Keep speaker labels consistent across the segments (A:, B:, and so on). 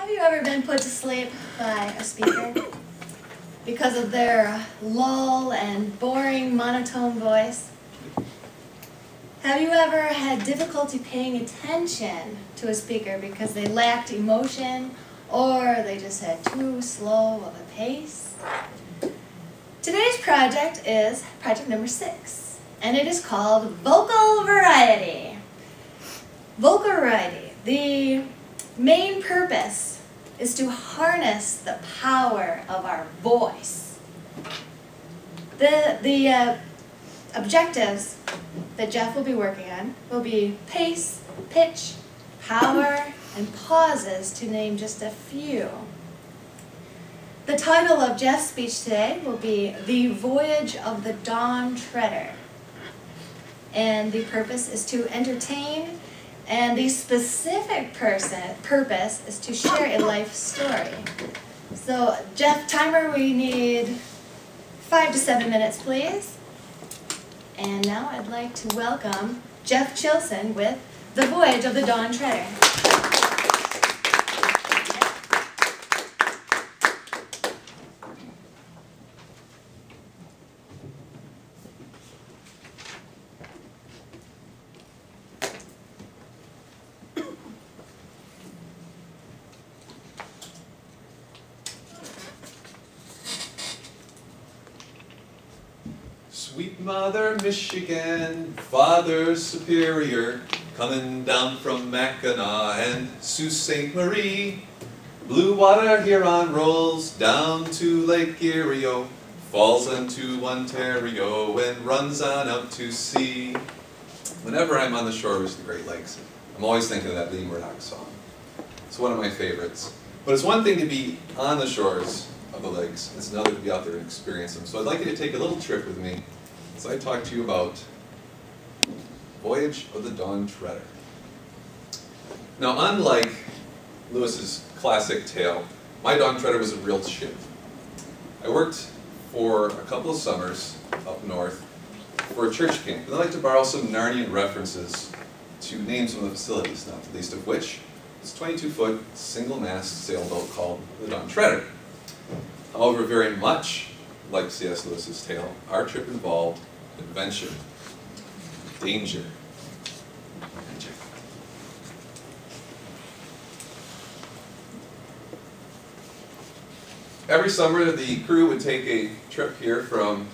A: Have you ever been put to sleep by a speaker because of their lull and boring monotone voice? Have you ever had difficulty paying attention to a speaker because they lacked emotion or they just had too slow of a pace? Today's project is project number 6, and it is called Vocal Variety. Vocal variety. The main purpose is to harness the power of our voice. The objectives that Jeff will be working on will be pace, pitch, power, and pauses, to name just a few. The title of Jeff's speech today will be The Voyage of the Dawn Treader. And the purpose is to entertain, and the specific purpose is to share a life story. So, Jeff, timer, we need 5 to 7 minutes, please. And now I'd like to welcome Jeff Chilson with The Voyage of the Dawn Treader.
B: Sweet Mother Michigan, Father Superior, coming down from Mackinac and Sault Ste. Marie. Blue water Huron rolls down to Lake Erie, falls into Ontario and runs on out to sea. Whenever I'm on the shores of the Great Lakes, I'm always thinking of that Lee Murdoch song. It's one of my favorites. But it's one thing to be on the shores of the lakes, it's another to be out there and experience them. So I'd like you to take a little trip with me as I talk to you about Voyage of the Dawn Treader. Now, unlike Lewis's classic tale, my Dawn Treader was a real ship. I worked for a couple of summers up north for a church camp, and I like to borrow some Narnian references to name some of the facilities, not the least of which is a 22-foot single-mast sailboat called the Dawn Treader. However, very much like C.S. Lewis's tale, our trip involved adventure, danger, magic. Every summer, the crew would take a trip here from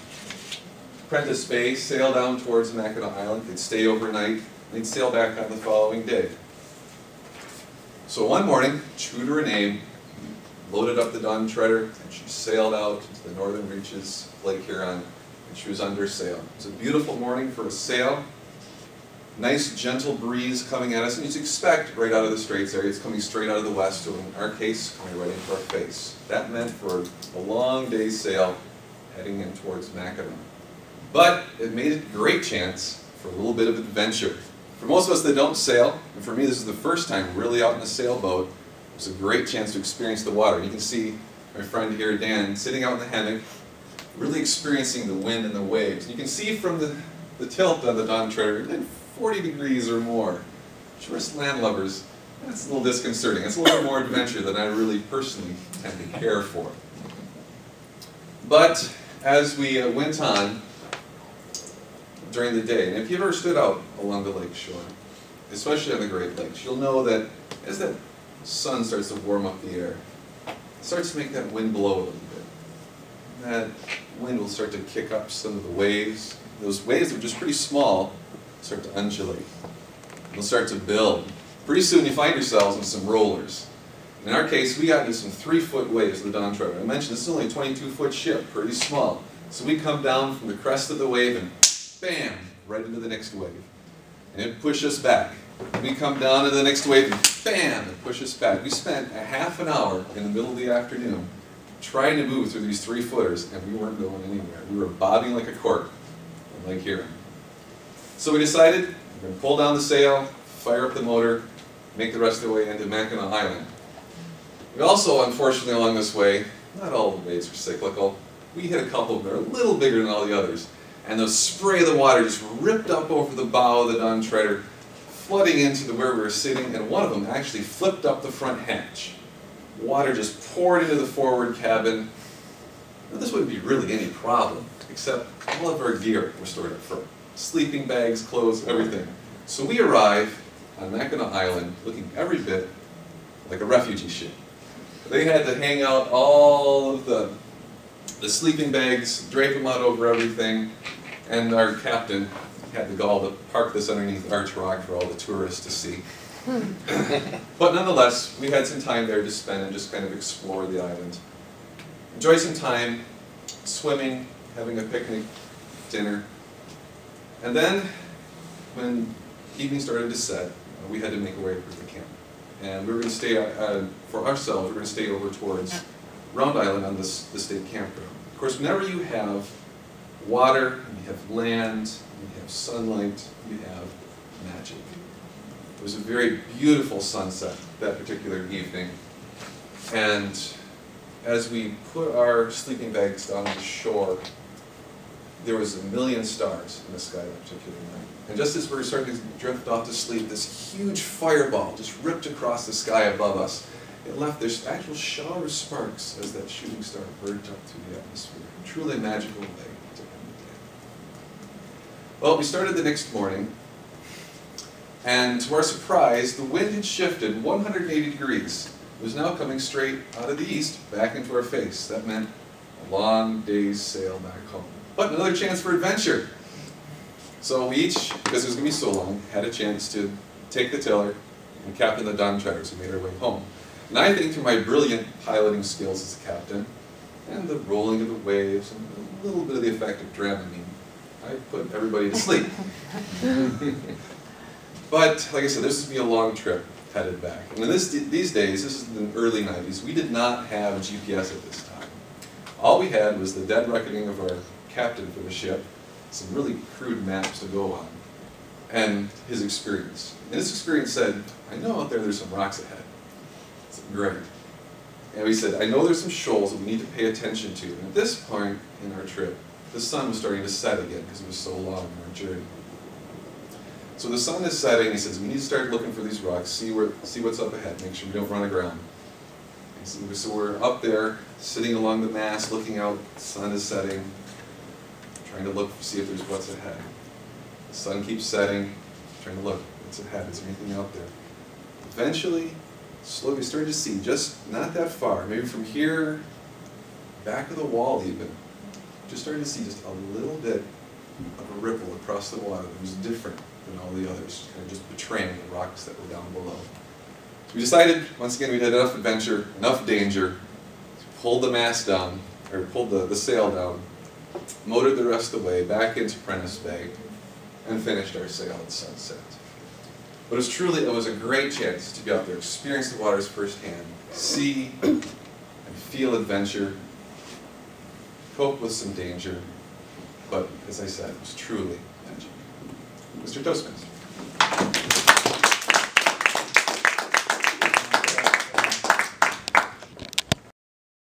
B: Prentice Bay, sail down towards Mackinac Island. They'd stay overnight, and they'd sail back on the following day. So one morning, true to her name, loaded up the Dawn Treader, and she sailed out to the northern reaches of Lake Huron, and she was under sail. It was a beautiful morning for a sail. Nice, gentle breeze coming at us, and you'd expect right out of the Straits area, it's coming straight out of the west, so in our case, coming right into our face. That meant for a long day's sail, heading in towards Mackinac. But it made a great chance for a little bit of adventure. For most of us that don't sail, and for me this is the first time really out in a sailboat, it was a great chance to experience the water. You can see my friend here, Dan, sitting out in the hammock, really experiencing the wind and the waves. And you can see from the tilt on the Dawn Treader, like 40 degrees or more. For us landlubbers, that's a little disconcerting. It's a little more adventure than I really personally tend to care for. But as we went on during the day, and if you've ever stood out along the lake shore, especially on the Great Lakes, you'll know that as that sun starts to warm up the air, it starts to make that wind blow a little bit. That wind will start to kick up some of the waves. Those waves that are just pretty small start to undulate. They'll start to build. Pretty soon you find yourselves in some rollers. In our case, we got into some 3-foot waves of the Dawn Treader. I mentioned this is only a 22-foot ship, pretty small. So we come down from the crest of the wave and bam, right into the next wave. And it pushed us back. We come down to the next wave and bam, and push us back. We spent a half an hour in the middle of the afternoon trying to move through these 3-footers, and we weren't going anywhere. We were bobbing like a cork on Lake Huron. So we decided we're going to pull down the sail, fire up the motor, make the rest of the way into Mackinac Island. We also, unfortunately, along this way, not all the waves are cyclical, we hit a couple that are a little bigger than all the others. And the spray of the water just ripped up over the bow of the Dawn Treader, flooding into where we were sitting, and one of them actually flipped up the front hatch. Water just poured into the forward cabin. Now, this wouldn't be really any problem, except all of our gear was stored up front. Sleeping bags, clothes, everything. So we arrive on Mackinac Island looking every bit like a refugee ship. They had to hang out all of the sleeping bags, drape them out over everything, and our captain had the gall to park this underneath Arch Rock for all the tourists to see. But nonetheless, we had some time there to spend and just kind of explore the island. Enjoy some time swimming, having a picnic, dinner. And then, when evening started to set, we had to make our way over to the camp. And we were going to stay, for ourselves, we were going to stay over towards Round Island on the state campground. Of course, whenever you have water, and you have land, and you have sunlight, you have magic. It was a very beautiful sunset that particular evening. And as we put our sleeping bags down on the shore, there was 1,000,000 stars in the sky that particular night. And just as we were starting to drift off to sleep, this huge fireball just ripped across the sky above us. It left this actual shower of sparks as that shooting star burnt up through the atmosphere. A truly magical way to end the day. Well, we started the next morning, and to our surprise, the wind had shifted 180 degrees. It was now coming straight out of the east, back into our face. That meant a long day's sail back home. But another chance for adventure. So we each, because it was going to be so long, had a chance to take the tiller and captain the Don Charters and made our way home. And I think through my brilliant piloting skills as a captain, and the rolling of the waves, and a little bit of the effect of Dramamine, I put everybody to sleep. But, like I said, this is going to be a long trip headed back. And in these days, this is in the early 90s, we did not have GPS at this time. All we had was the dead reckoning of our captain for the ship, some really crude maps to go on, and his experience. And his experience said, I know out there's some rocks ahead. It's great. And we said, I know there's some shoals that we need to pay attention to. And at this point in our trip, the sun was starting to set again because it was so long in our journey. So the sun is setting, he says, we need to start looking for these rocks, see what's up ahead, make sure we don't run aground. And so we're up there, sitting along the mast, looking out, the sun is setting, trying to look, see if there's what's ahead. The sun keeps setting, trying to look, what's ahead, is there anything out there? Eventually, slowly, we started to see, just not that far, maybe from here, back of the wall even, just started to see just a little bit of a ripple across the water that was different than all the others, kind of just betraying the rocks that were down below. So we decided, once again, we'd had enough adventure, enough danger, pulled the mast down, or pulled the sail down, motored the rest of the way back into Prentice Bay, and finished our sail at sunset. But it was a great chance to be out there, experience the waters firsthand, see and feel adventure, cope with some danger, but as I said, it was truly magic. Mr. Toastman.